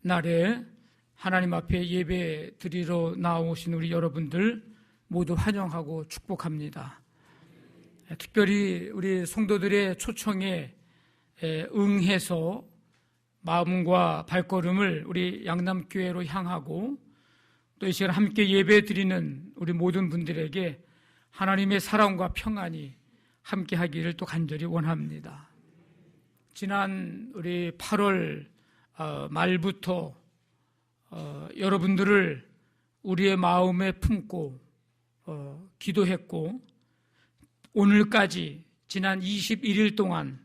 날에 하나님 앞에 예배 드리러 나오신 우리 여러분들 모두 환영하고 축복합니다. 특별히 우리 성도들의 초청에 응해서 마음과 발걸음을 우리 양남교회로 향하고 또 이 시간 함께 예배 드리는 우리 모든 분들에게 하나님의 사랑과 평안이 함께 하기를 또 간절히 원합니다. 지난 우리 8월 말부터 여러분들을 우리의 마음에 품고 기도했고, 오늘까지 지난 21일 동안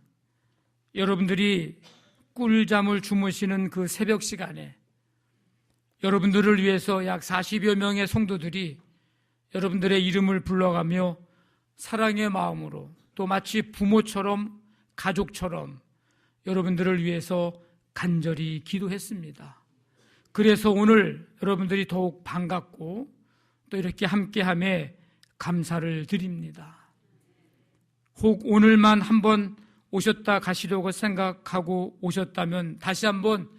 여러분들이 꿀잠을 주무시는 그 새벽 시간에 여러분들을 위해서 약 40여 명의 성도들이 여러분들의 이름을 불러가며 사랑의 마음으로 또 마치 부모처럼 가족처럼 여러분들을 위해서 간절히 기도했습니다. 그래서 오늘 여러분들이 더욱 반갑고 또 이렇게 함께함에 감사를 드립니다. 혹 오늘만 한번 오셨다 가시려고 생각하고 오셨다면 다시 한번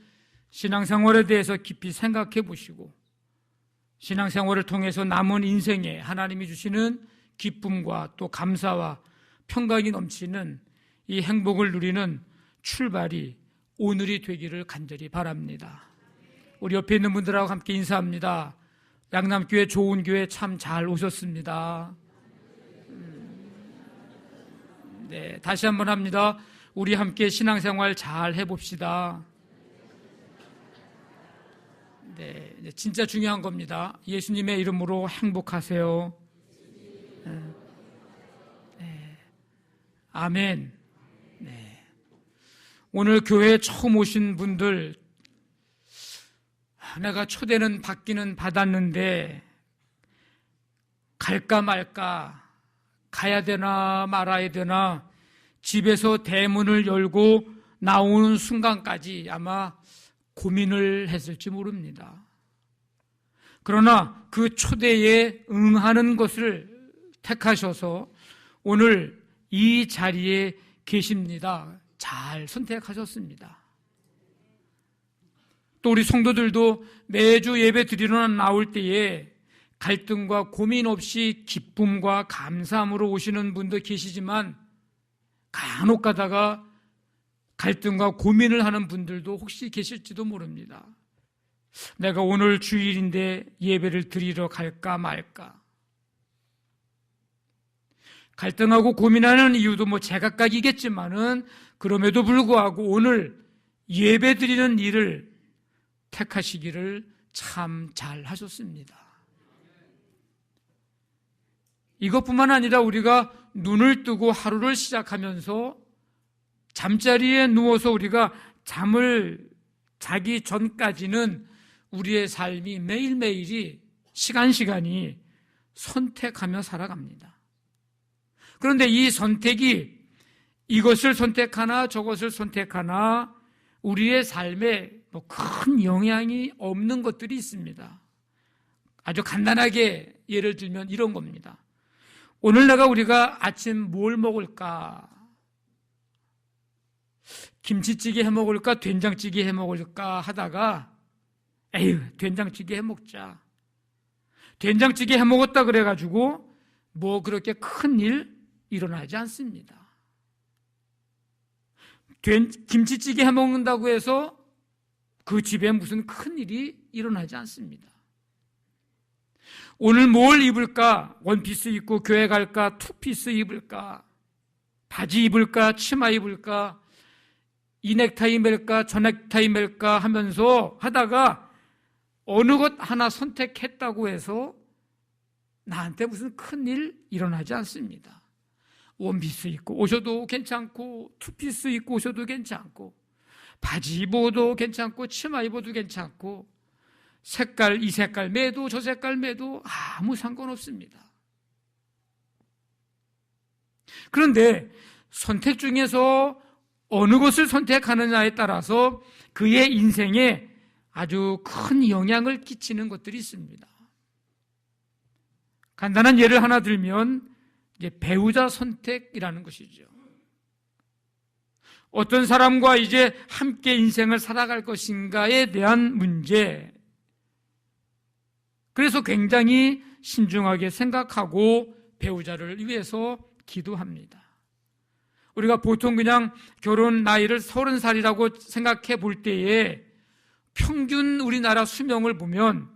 신앙생활에 대해서 깊이 생각해 보시고 신앙생활을 통해서 남은 인생에 하나님이 주시는 기쁨과 또 감사와 평강이 넘치는 이 행복을 누리는 출발이 오늘이 되기를 간절히 바랍니다. 우리 옆에 있는 분들하고 함께 인사합니다. 양남교회 좋은 교회 참 잘 오셨습니다. 네, 다시 한번 합니다. 우리 함께 신앙생활 잘 해봅시다. 네, 진짜 중요한 겁니다. 예수님의 이름으로 행복하세요. 네. 아멘. 네. 오늘 교회에 처음 오신 분들, 내가 초대는 받기는 받았는데 갈까 말까, 가야 되나 말아야 되나, 집에서 대문을 열고 나오는 순간까지 아마 고민을 했을지 모릅니다. 그러나 그 초대에 응하는 것을 택하셔서 오늘 이 자리에 계십니다. 잘 선택하셨습니다. 또 우리 성도들도 매주 예배 드리러 나올 때에 갈등과 고민 없이 기쁨과 감사함으로 오시는 분도 계시지만 간혹 가다가 갈등과 고민을 하는 분들도 혹시 계실지도 모릅니다. 내가 오늘 주일인데 예배를 드리러 갈까 말까. 갈등하고 고민하는 이유도 제각각이겠지만은 그럼에도 불구하고 오늘 예배 드리는 일을 택하시기를 참 잘하셨습니다. 이것뿐만 아니라 우리가 눈을 뜨고 하루를 시작하면서 잠자리에 누워서 우리가 잠을 자기 전까지는 우리의 삶이 매일매일이 시간이 선택하며 살아갑니다. 그런데 이 선택이 이것을 선택하나 저것을 선택하나 우리의 삶에 큰 영향이 없는 것들이 있습니다. 아주 간단하게 예를 들면 이런 겁니다. 오늘 우리가 아침 뭘 먹을까? 김치찌개 해 먹을까? 된장찌개 해 먹을까? 하다가 에휴, 된장찌개 해 먹자. 된장찌개 해 먹었다 그래가지고 그렇게 큰일 일어나지 않습니다. 김치찌개 해 먹는다고 해서 그 집에 무슨 큰일이 일어나지 않습니다. 오늘 뭘 입을까? 원피스 입고 교회 갈까? 투피스 입을까? 바지 입을까? 치마 입을까? 이 넥타이 맬까? 저 넥타이 맬까? 하면서 하다가 어느 것 하나 선택했다고 해서 나한테 무슨 큰일 일어나지 않습니다. 원피스 입고 오셔도 괜찮고 투피스 입고 오셔도 괜찮고 바지 입어도 괜찮고 치마 입어도 괜찮고 색깔 이 색깔 매도 저 색깔 매도 아무 상관없습니다. 그런데 선택 중에서 어느 것을 선택하느냐에 따라서 그의 인생에 아주 큰 영향을 끼치는 것들이 있습니다. 간단한 예를 하나 들면 이제 배우자 선택이라는 것이죠. 어떤 사람과 이제 함께 인생을 살아갈 것인가에 대한 문제. 그래서 굉장히 신중하게 생각하고 배우자를 위해서 기도합니다. 우리가 보통 그냥 결혼 나이를 30살이라고 생각해 볼 때에 평균 우리나라 수명을 보면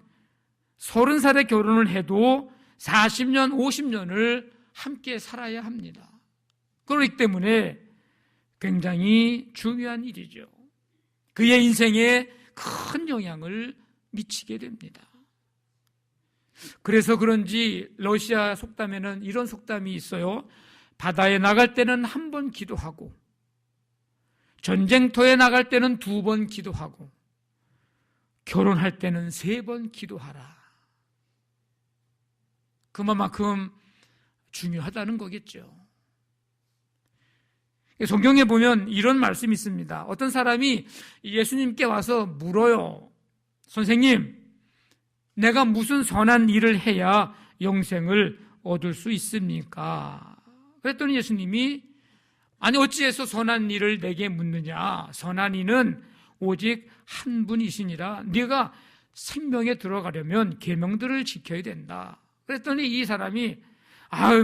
30살에 결혼을 해도 40년, 50년을 함께 살아야 합니다. 그렇기 때문에 굉장히 중요한 일이죠. 그의 인생에 큰 영향을 미치게 됩니다. 그래서 그런지 러시아 속담에는 이런 속담이 있어요. 바다에 나갈 때는 한 번 기도하고, 전쟁터에 나갈 때는 2번 기도하고, 결혼할 때는 3번 기도하라. 그만큼 중요하다는 거겠죠. 성경에 보면 이런 말씀이 있습니다. 어떤 사람이 예수님께 와서 물어요. 선생님, 내가 무슨 선한 일을 해야 영생을 얻을 수 있습니까? 그랬더니 예수님이 아니 어찌해서 선한 일을 내게 묻느냐? 선한 이는 오직 한 분이시니라. 네가 생명에 들어가려면 계명들을 지켜야 된다. 그랬더니 이 사람이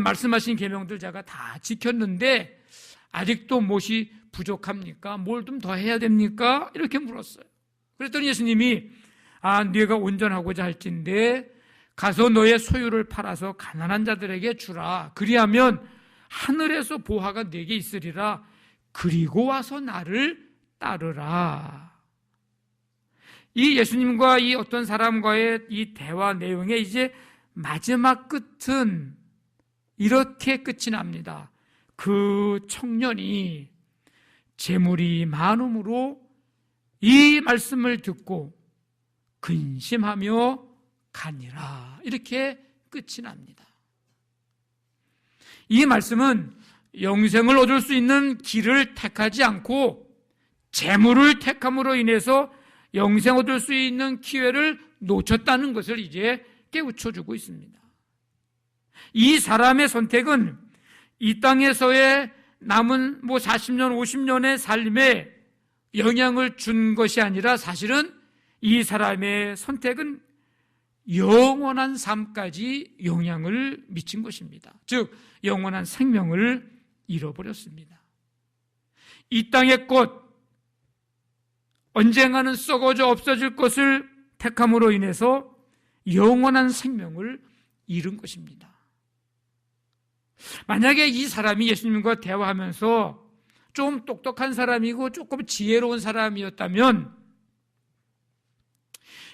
말씀하신 계명들 제가 다 지켰는데 아직도 무엇이 부족합니까? 뭘 좀 더 해야 됩니까? 이렇게 물었어요. 그랬더니 예수님이 네가 온전하고자 할진대 가서 너의 소유를 팔아서 가난한 자들에게 주라. 그리하면 하늘에서 보화가 네게 있으리라. 그리고 와서 나를 따르라. 이 예수님과 이 어떤 사람과의 이 대화 내용의 이제 마지막 끝은 이렇게 끝이 납니다. 그 청년이 재물이 많음으로 이 말씀을 듣고 근심하며 가니라. 이렇게 끝이 납니다. 이 말씀은 영생을 얻을 수 있는 길을 택하지 않고 재물을 택함으로 인해서 영생 얻을 수 있는 기회를 놓쳤다는 것을 이제 깨우쳐주고 있습니다. 이 사람의 선택은 이 땅에서의 남은 40년, 50년의 삶에 영향을 준 것이 아니라 사실은 이 사람의 선택은 영원한 삶까지 영향을 미친 것입니다. 즉 영원한 생명을 잃어버렸습니다. 이 땅의 것, 언젠가는 썩어져 없어질 것을 택함으로 인해서 영원한 생명을 잃은 것입니다. 만약에 이 사람이 예수님과 대화하면서 좀 똑똑한 사람이고 조금 지혜로운 사람이었다면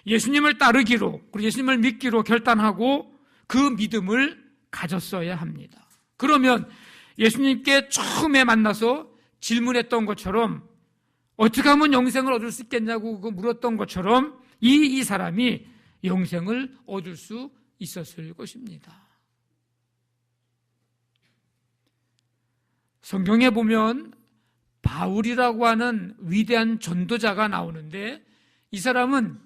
예수님을 따르기로, 그리고 예수님을 믿기로 결단하고 그 믿음을 가졌어야 합니다. 그러면 예수님께 처음에 만나서 질문했던 것처럼 어떻게 하면 영생을 얻을 수 있겠냐고 물었던 것처럼 이 사람이 영생을 얻을 수 있었을 것입니다. 성경에 보면 바울이라고 하는 위대한 전도자가 나오는데 이 사람은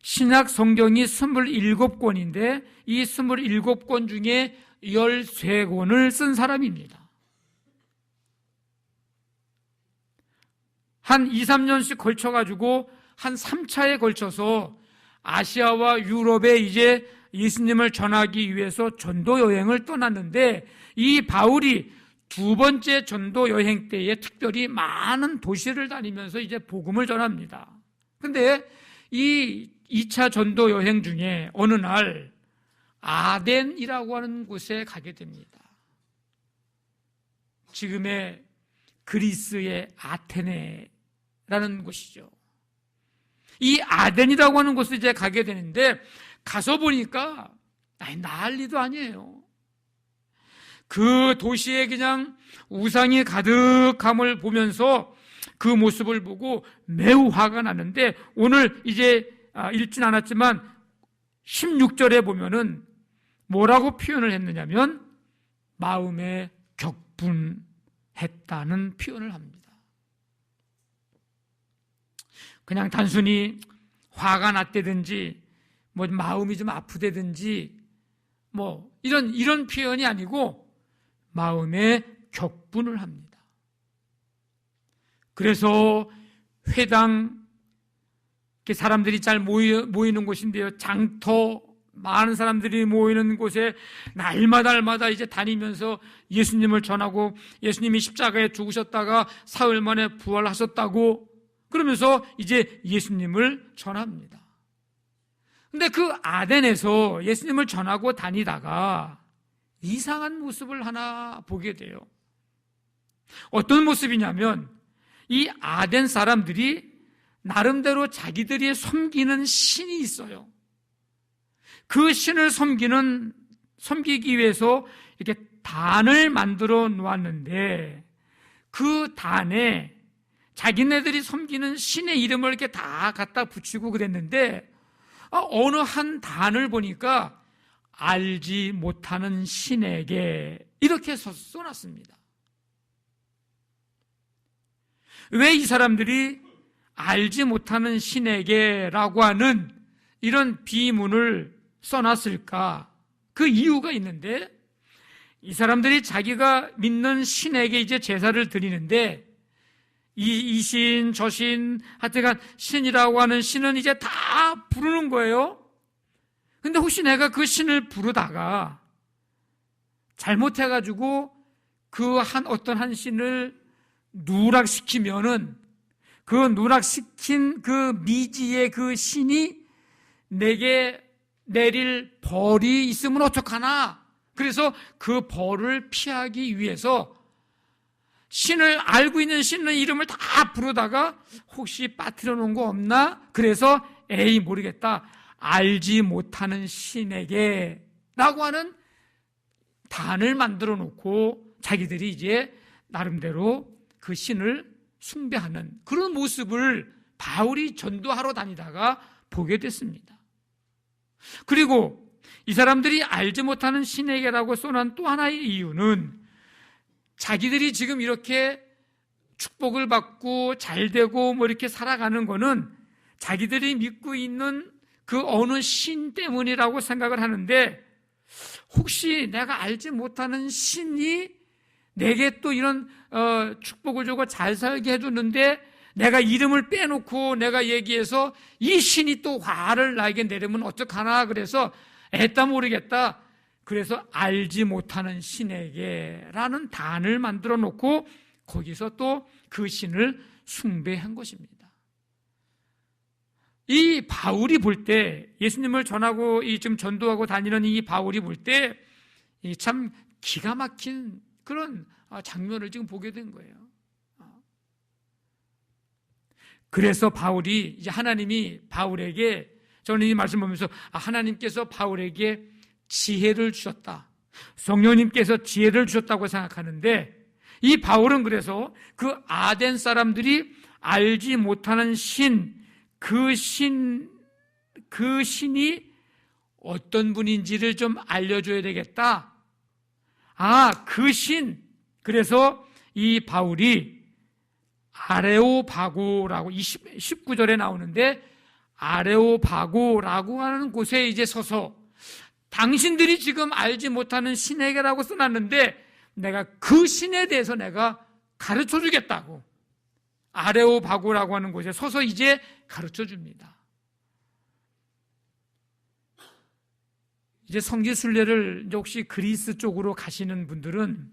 신약 성경이 27권인데 이 27권 중에 13권을 쓴 사람입니다. 한 2, 3년씩 걸쳐가지고 한 3차에 걸쳐서 아시아와 유럽에 이제 예수님을 전하기 위해서 전도 여행을 떠났는데 이 바울이 2번째 전도 여행 때에 특별히 많은 도시를 다니면서 이제 복음을 전합니다. 근데 이 2차 전도 여행 중에 어느 날 아덴이라고 하는 곳에 가게 됩니다. 지금의 그리스의 아테네라는 곳이죠. 이 아덴이라고 하는 곳에 이제 가게 되는데 가서 보니까 난리도 아니에요. 그 도시에 그냥 우상이 가득함을 보면서 그 모습을 보고 매우 화가 나는데 오늘 이제 읽진 않았지만 16절에 보면은 뭐라고 표현을 했느냐면 마음에 격분했다는 표현을 합니다. 그냥 단순히 화가 났다든지 마음이 좀 아프다든지 이런 표현이 아니고 마음에 격분을 합니다. 그래서 회당, 사람들이 잘 모이는 곳인데요, 장터, 많은 사람들이 모이는 곳에 날마다 이제 다니면서 예수님을 전하고, 예수님이 십자가에 죽으셨다가 사흘 만에 부활하셨다고 그러면서 이제 예수님을 전합니다. 근데 그 아덴에서 예수님을 전하고 다니다가 이상한 모습을 하나 보게 돼요. 어떤 모습이냐면, 이 아덴 사람들이 나름대로 자기들이 섬기는 신이 있어요. 그 신을 섬기기 위해서 이렇게 단을 만들어 놓았는데, 그 단에 자기네들이 섬기는 신의 이름을 이렇게 다 갖다 붙이고 그랬는데, 어느 한 단을 보니까 알지 못하는 신에게 이렇게 써놨습니다. 왜 이 사람들이 알지 못하는 신에게라고 하는 이런 비문을 써놨을까? 그 이유가 있는데, 이 사람들이 자기가 믿는 신에게 이제 제사를 드리는데, 이 신, 저 신, 하여튼간 신이라고 하는 신은 이제 다 부르는 거예요. 근데 혹시 내가 그 신을 부르다가 잘못해가지고 그 어떤 한 신을 누락시키면은, 그 누락시킨 그 미지의 그 신이 내게 내릴 벌이 있으면 어떡하나? 그래서 그 벌을 피하기 위해서 신을, 알고 있는 신의 이름을 다 부르다가 혹시 빠뜨려 놓은 거 없나? 그래서 에이 모르겠다, 알지 못하는 신에게 라고 하는 단을 만들어 놓고 자기들이 이제 나름대로 그 신을 숭배하는 그런 모습을 바울이 전도하러 다니다가 보게 됐습니다. 그리고 이 사람들이 알지 못하는 신에게라고 써놓은 또 하나의 이유는, 자기들이 지금 이렇게 축복을 받고 잘되고 뭐 이렇게 살아가는 거는 자기들이 믿고 있는 그 어느 신 때문이라고 생각을 하는데, 혹시 내가 알지 못하는 신이 내게 또 이런 축복을 주고 잘 살게 해주는데, 내가 이름을 빼놓고 내가 얘기해서 이 신이 또 화를 나에게 내리면 어떡하나? 그래서 애따 모르겠다, 그래서 알지 못하는 신에게라는 단을 만들어 놓고 거기서 또 그 신을 숭배한 것입니다. 이 바울이 볼 때, 예수님을 전하고 지금 전도하고 다니는 이 바울이 볼 때 참 기가 막힌 그런 장면을 지금 보게 된 거예요. 그래서 바울이, 이제 하나님이 바울에게, 저는 이 말씀 보면서 하나님께서 바울에게 지혜를 주셨다, 성령님께서 지혜를 주셨다고 생각하는데, 이 바울은 그래서 그 아덴 사람들이 알지 못하는 신, 그 신이 어떤 분인지를 좀 알려줘야 되겠다. 그 신. 그래서 이 바울이 아레오바고라고 19절에 나오는데, 아레오바고라고 하는 곳에 이제 서서, 당신들이 지금 알지 못하는 신에게라고 써놨는데 내가 그 신에 대해서 내가 가르쳐 주겠다고, 아레오바고라고 하는 곳에 서서 이제 가르쳐 줍니다. 이제 성지순례를 혹시 그리스 쪽으로 가시는 분들은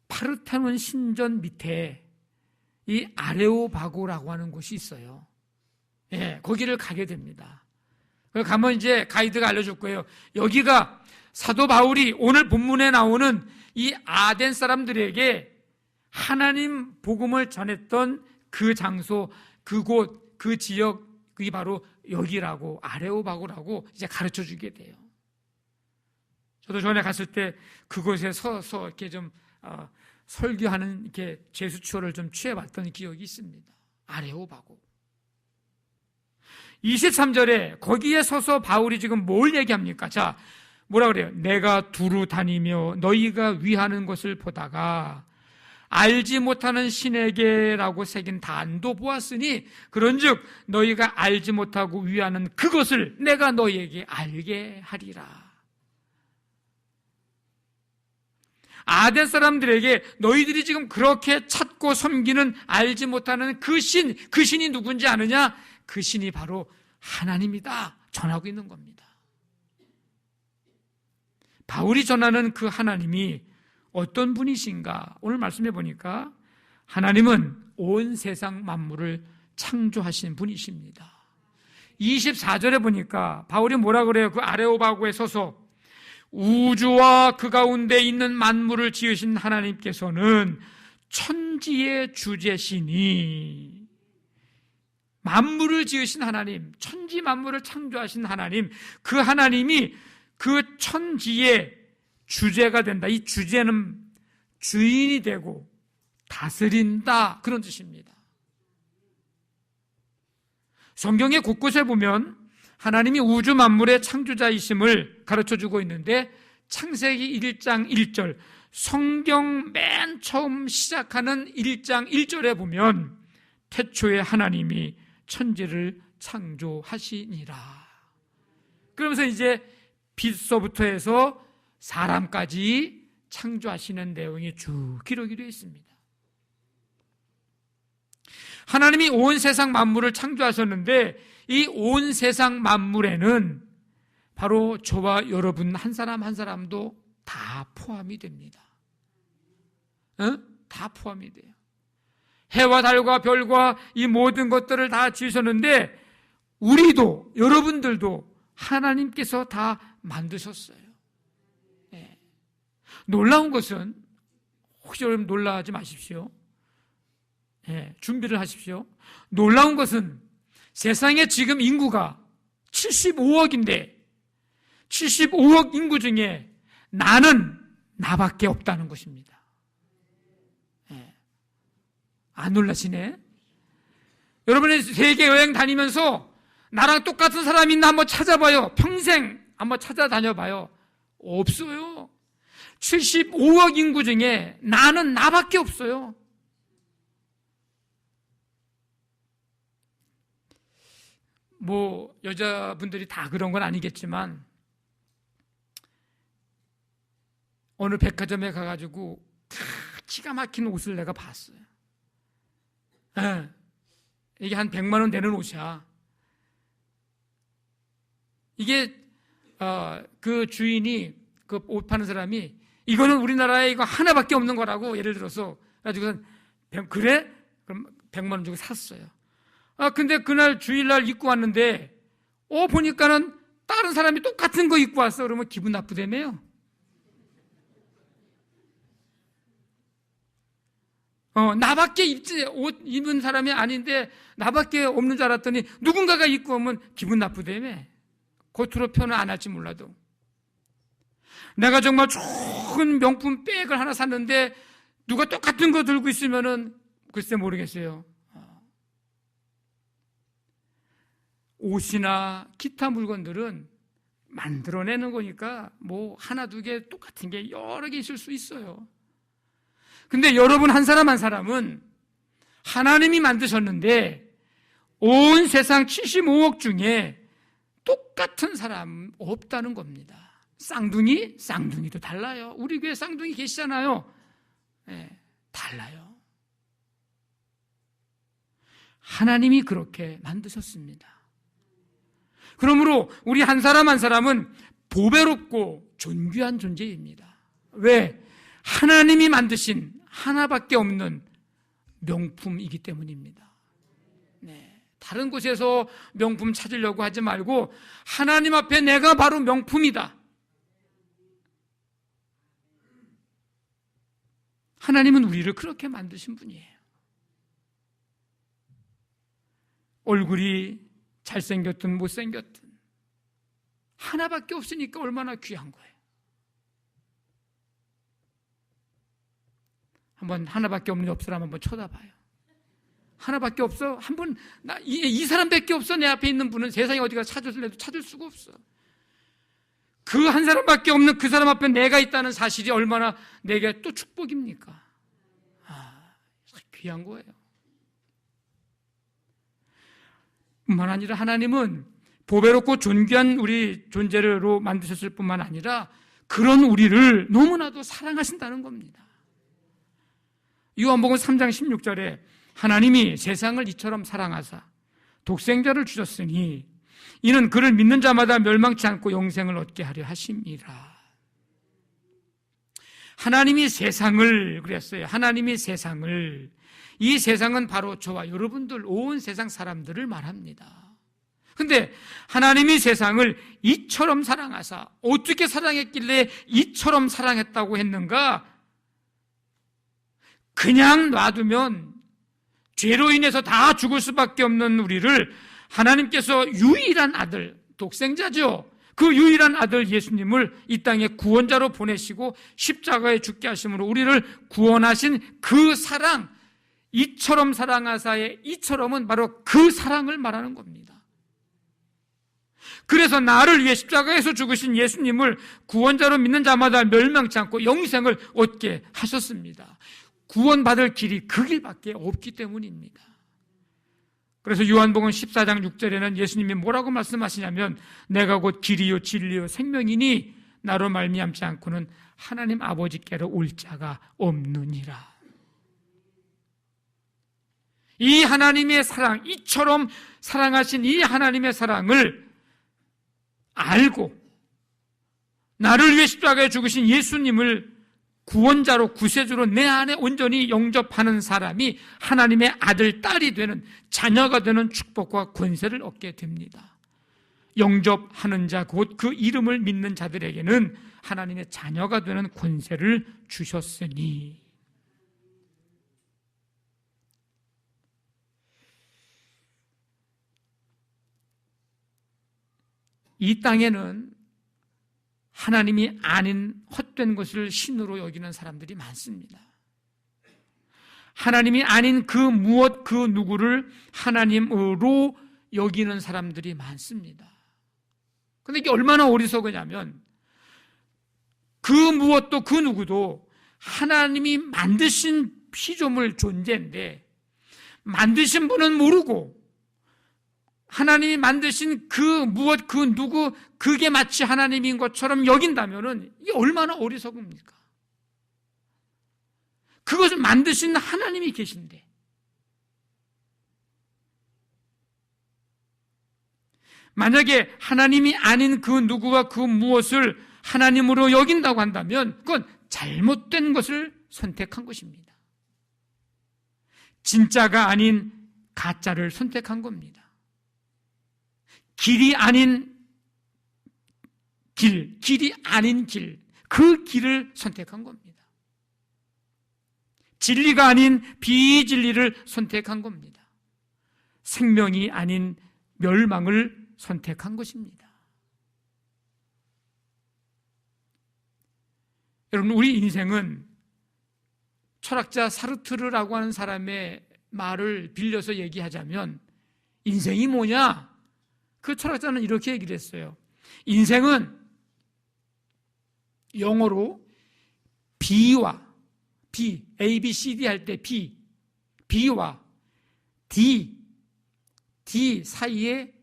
파르테논 신전 밑에 이 아레오바고라고 하는 곳이 있어요. 예, 거기를 가게 됩니다. 가면 이제 가이드가 알려줄 거예요. 여기가 사도 바울이 오늘 본문에 나오는 이 아덴 사람들에게 하나님 복음을 전했던 그 장소, 그곳, 그 지역, 그게 바로 여기라고, 아레오바고라고 이제 가르쳐 주게 돼요. 저도 전에 갔을 때 그곳에 서서 이렇게 좀 설교하는 이렇게 제수처를 좀 취해봤던 기억이 있습니다. 아레오바고. 23절에 거기에 서서 바울이 지금 뭘 얘기합니까? 자, 뭐라 그래요? 내가 두루 다니며 너희가 위하는 것을 보다가 알지 못하는 신에게라고 새긴 단도 보았으니, 그런즉 너희가 알지 못하고 위하는 그것을 내가 너희에게 알게 하리라. 아덴 사람들에게 너희들이 지금 그렇게 찾고 섬기는 알지 못하는 그 신이 누군지 아느냐? 그 신이 바로 하나님이다 전하고 있는 겁니다. 바울이 전하는 그 하나님이 어떤 분이신가? 오늘 말씀해 보니까 하나님은 온 세상 만물을 창조하신 분이십니다. 24절에 보니까 바울이 뭐라 그래요? 그 아레오바고에 서서 우주와 그 가운데 있는 만물을 지으신 하나님께서는 천지의 주제시니, 만물을 지으신 하나님, 천지 만물을 창조하신 하나님, 그 하나님이 그 천지의 주제가 된다. 이 주제는 주인이 되고 다스린다, 그런 뜻입니다. 성경의 곳곳에 보면 하나님이 우주 만물의 창조자이심을 가르쳐주고 있는데, 창세기 1장 1절, 성경 맨 처음 시작하는 1장 1절에 보면 태초에 하나님이 천지를 창조하시니라. 그러면서 이제 빛서부터 해서 사람까지 창조하시는 내용이 쭉 기록이 되어 있습니다. 하나님이 온 세상 만물을 창조하셨는데, 이 온 세상 만물에는 바로 저와 여러분 한 사람 한 사람도 다 포함이 됩니다. 다 포함이 돼요. 해와 달과 별과 이 모든 것들을 다 지으셨는데, 우리도, 여러분들도 하나님께서 다 만드셨어요. 네. 놀라운 것은, 혹시 여러분 놀라지 마십시오. 네, 준비를 하십시오. 놀라운 것은 세상에 지금 인구가 75억인데 75억 인구 중에 나밖에 없다는 것입니다. 네. 안 놀라시네? 여러분이 세계 여행 다니면서 나랑 똑같은 사람이 있나 한번 찾아봐요. 평생 한번 찾아다녀봐요. 없어요. 75억 인구 중에 나밖에 없어요. 뭐 여자분들이 다 그런 건 아니겠지만, 어느 백화점에 가가지고 기가 막힌 옷을 내가 봤어요. 이게 한 100만 원 되는 옷이야. 이게 그 주인이, 그 옷 파는 사람이, 이거는 우리나라에 이거 하나밖에 없는 거라고, 예를 들어서 가지고, 그래? 그럼 100만 원 주고 샀어요. 근데 그날 주일날 입고 왔는데, 보니까는 다른 사람이 똑같은 거 입고 왔어. 그러면 기분 나쁘다며요. 나밖에 옷 입은 사람이 아닌데, 나밖에 없는 줄 알았더니, 누군가가 입고 오면 기분 나쁘다며. 겉으로 표현은 안 할지 몰라도. 내가 정말 좋은 명품 백을 하나 샀는데, 누가 똑같은 거 들고 있으면은, 글쎄 모르겠어요. 옷이나 기타 물건들은 만들어내는 거니까 뭐 하나 두 개 똑같은 게 여러 개 있을 수 있어요. 근데 여러분 한 사람 한 사람은 하나님이 만드셨는데, 온 세상 75억 중에 똑같은 사람 없다는 겁니다. 쌍둥이도 달라요. 우리 교회 쌍둥이 계시잖아요. 네, 달라요. 하나님이 그렇게 만드셨습니다. 그러므로 우리 한 사람 한 사람은 보배롭고 존귀한 존재입니다. 왜? 하나님이 만드신 하나밖에 없는 명품이기 때문입니다. 네. 다른 곳에서 명품 찾으려고 하지 말고, 하나님 앞에 내가 바로 명품이다. 하나님은 우리를 그렇게 만드신 분이에요. 얼굴이 잘생겼든 못생겼든 하나밖에 없으니까 얼마나 귀한 거예요. 한번 하나밖에 없는 옆 사람 한번 쳐다봐요. 하나밖에 없어? 한번 이 사람밖에 없어? 내 앞에 있는 분은 세상에 어디 가서 찾으려도 찾을 수가 없어. 그 한 사람밖에 없는 그 사람 앞에 내가 있다는 사실이 얼마나 내게 또 축복입니까? 귀한 거예요. 뿐만 아니라 하나님은 보배롭고 존귀한 우리 존재로 만드셨을 뿐만 아니라, 그런 우리를 너무나도 사랑하신다는 겁니다. 요한복음 3장 16절에 하나님이 세상을 이처럼 사랑하사 독생자를 주셨으니 이는 그를 믿는 자마다 멸망치 않고 영생을 얻게 하려 하심이라. 하나님이 세상을 그랬어요. 하나님이 세상을, 이 세상은 바로 저와 여러분들 온 세상 사람들을 말합니다. 근데 하나님이 세상을 이처럼 사랑하사, 어떻게 사랑했길래 이처럼 사랑했다고 했는가? 그냥 놔두면 죄로 인해서 다 죽을 수밖에 없는 우리를 하나님께서 유일한 아들, 독생자죠. 그 유일한 아들 예수님을 이 땅에 구원자로 보내시고 십자가에 죽게 하심으로 우리를 구원하신 그 사랑, 이처럼 사랑하사의 이처럼은 바로 그 사랑을 말하는 겁니다. 그래서 나를 위해 십자가에서 죽으신 예수님을 구원자로 믿는 자마다 멸망치 않고 영생을 얻게 하셨습니다. 구원받을 길이 그 길밖에 없기 때문입니다. 그래서 요한복음 14장 6절에는 예수님이 뭐라고 말씀하시냐면 내가 곧 길이요 진리요 생명이니 나로 말미암지 않고는 하나님 아버지께로 올 자가 없느니라. 이 하나님의 사랑, 이처럼 사랑하신 이 하나님의 사랑을 알고 나를 위해 십자가에 죽으신 예수님을 구원자로 구세주로 내 안에 온전히 영접하는 사람이 하나님의 아들, 딸이 되는, 자녀가 되는 축복과 권세를 얻게 됩니다. 영접하는 자, 곧 그 이름을 믿는 자들에게는 하나님의 자녀가 되는 권세를 주셨으니. 이 땅에는 하나님이 아닌 헛된 것을 신으로 여기는 사람들이 많습니다. 하나님이 아닌 그 무엇 그 누구를 하나님으로 여기는 사람들이 많습니다. 그런데 이게 얼마나 어리석으냐면 그 무엇도 그 누구도 하나님이 만드신 피조물 존재인데 만드신 분은 모르고 하나님이 만드신 그 무엇 그 누구 그게 마치 하나님인 것처럼 여긴다면 이게 얼마나 어리석습니까? 그것을 만드신 하나님이 계신데 만약에 하나님이 아닌 그 누구와 그 무엇을 하나님으로 여긴다고 한다면 그건 잘못된 것을 선택한 것입니다. 진짜가 아닌 가짜를 선택한 겁니다. 길이 아닌 길, 길이 아닌 길, 그 길을 선택한 겁니다. 진리가 아닌 비진리를 선택한 겁니다. 생명이 아닌 멸망을 선택한 것입니다. 여러분, 우리 인생은 철학자 사르트르라고 하는 사람의 말을 빌려서 얘기하자면 인생이 뭐냐? 그 철학자는 이렇게 얘기를 했어요. 인생은 영어로 B와 B, A, B, C, D 할 때 B, B와 D 사이에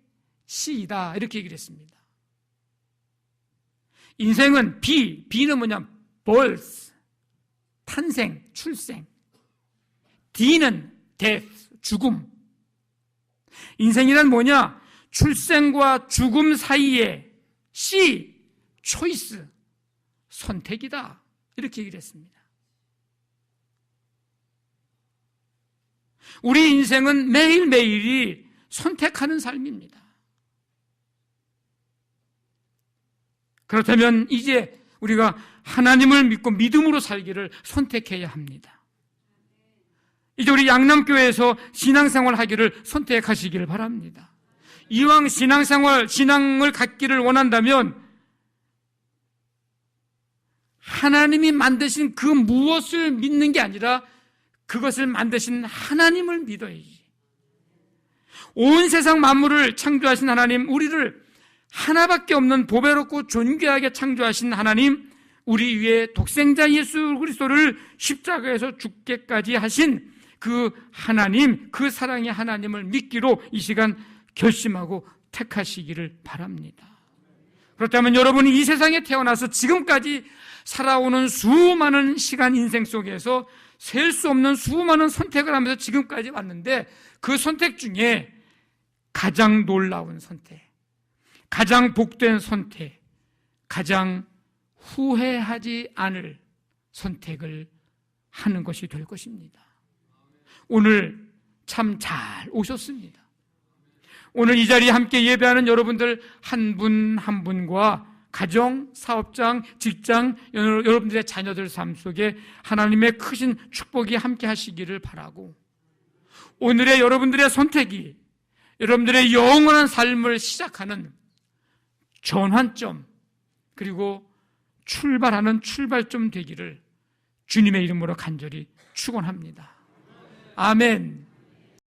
C이다 이렇게 얘기를 했습니다. 인생은 B는 뭐냐? birth, 탄생, 출생. D는 death, 죽음. 인생이란 뭐냐? 출생과 죽음 사이에 C, 초이스, 선택이다 이렇게 얘기를 했습니다. 우리 인생은 매일매일이 선택하는 삶입니다. 그렇다면 이제 우리가 하나님을 믿고 믿음으로 살기를 선택해야 합니다. 이제 우리 양남교회에서 신앙생활 하기를 선택하시기를 바랍니다. 이왕 신앙을 갖기를 원한다면 하나님이 만드신 그 무엇을 믿는 게 아니라 그것을 만드신 하나님을 믿어야지. 온 세상 만물을 창조하신 하나님, 우리를 하나밖에 없는 보배롭고 존귀하게 창조하신 하나님, 우리 위에 독생자 예수 그리스도를 십자가에서 죽게까지 하신 그 하나님, 그 사랑의 하나님을 믿기로 이 시간 결심하고 택하시기를 바랍니다. 그렇다면 여러분이 이 세상에 태어나서 지금까지 살아오는 수많은 시간 인생 속에서 셀 수 없는 수많은 선택을 하면서 지금까지 왔는데 그 선택 중에 가장 놀라운 선택, 가장 복된 선택, 가장 후회하지 않을 선택을 하는 것이 될 것입니다. 오늘 참 잘 오셨습니다. 오늘 이 자리에 함께 예배하는 여러분들 한 분 한 분과 가정, 사업장, 직장, 여러분들의 자녀들 삶 속에 하나님의 크신 축복이 함께 하시기를 바라고, 오늘의 여러분들의 선택이 여러분들의 영원한 삶을 시작하는 전환점, 그리고 출발하는 출발점 되기를 주님의 이름으로 간절히 축원합니다. 아멘.